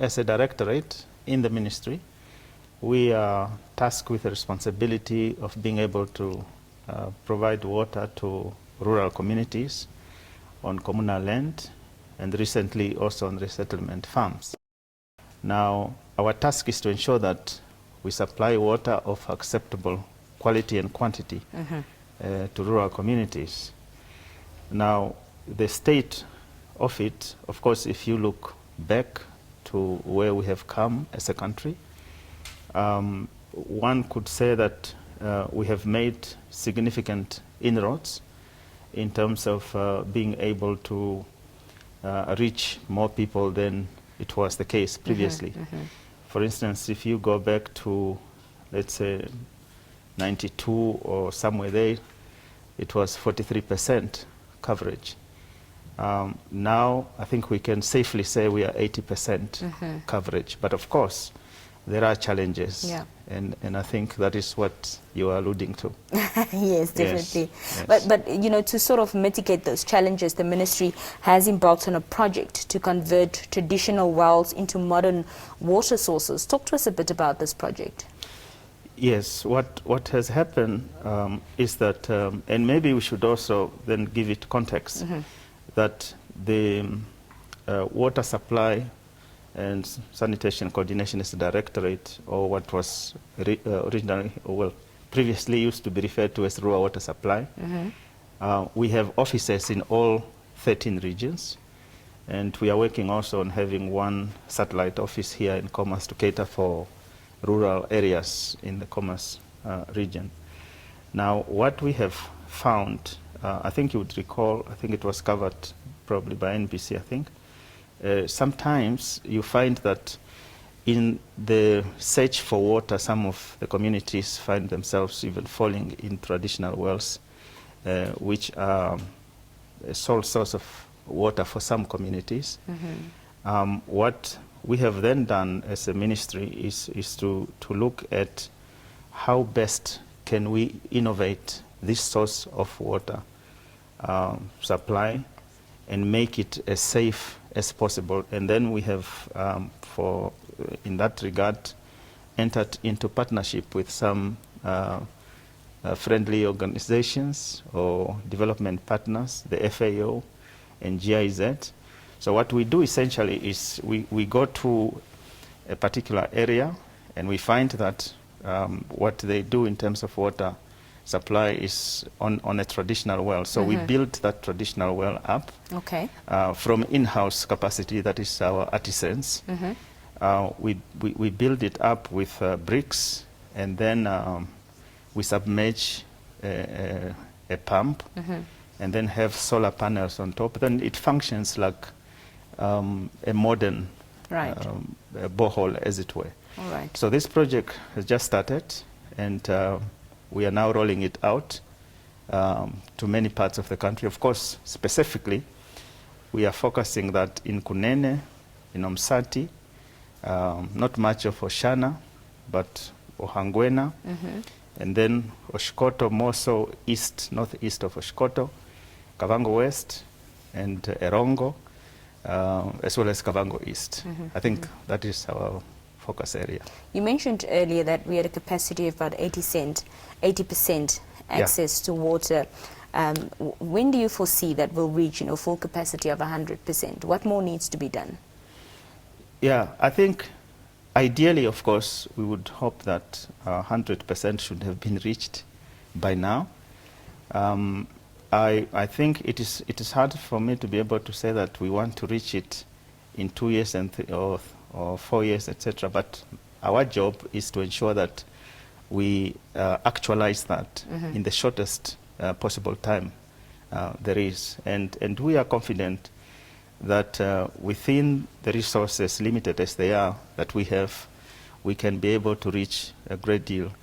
as a directorate in the ministry, we are tasked with the responsibility of being able to provide water to rural communities on communal land and recently also on resettlement farms. Now, our task is to ensure that we supply water of acceptable quality and quantity to rural communities. Now, the state of it, of course, if you look back to where we have come as a country, one could say that we have made significant inroads in terms of being able to reach more people than it was the case previously. For instance, if you go back to, let's say, 92 or somewhere there, it was 43% coverage. Now, I think we can safely say we are 80% coverage. But of course, there are challenges. Yeah. And I think that is what you are alluding to. Yes, definitely. Yes. But you know, to sort of mitigate those challenges, the ministry has embarked on a project to convert traditional wells into modern water sources. Talk to us a bit about this project. Yes, what has happened is that, and maybe we should also then give it context, that the water supply and sanitation coordination is the directorate, or what was originally, well, previously used to be referred to as rural water supply. We have offices in all 13 regions, and we are working also on having one satellite office here in Commerce to cater for rural areas in the Commerce region. Now, what we have found, I think you would recall, I think it was covered probably by NBC, I think. Sometimes you find that in the search for water, some of the communities find themselves even falling in traditional wells, which are a sole source of water for some communities. What we have then done as a ministry is to look at how best can we innovate this source of water supply and make it as safe as possible. And then we have, in that regard, entered into partnership with some friendly organizations or development partners, the FAO and GIZ. So what we do essentially is we go to a particular area and we find that what they do in terms of water supply is on a traditional well. So we build that traditional well up from in-house capacity, that is our artisans. We build it up with bricks, and then we submerge a pump and then have solar panels on top. Then it functions like a modern borehole, as it were. All right. So this project has just started, and we are now rolling it out to many parts of the country. Of course, specifically, we are focusing that in Kunene, in Omsati, not much of Oshana, but Ohangwena, and then Oshkoto, more so east, northeast of Oshkoto, Kavango West, and Erongo, as well as Kavango East. I think that is our focus area. You mentioned earlier that we had a capacity of about 80% access to water. When do you foresee that we'll reach full capacity of 100%? What more needs to be done? Yeah, I think ideally, of course, we would hope that 100% should have been reached by now. I think it is hard for me to be able to say that we want to reach it in 2 years or 4 years, etc. But our job is to ensure that we actualize that in the shortest possible time there is. And we are confident that within the resources, limited as they are, that we have, we can be able to reach a great deal.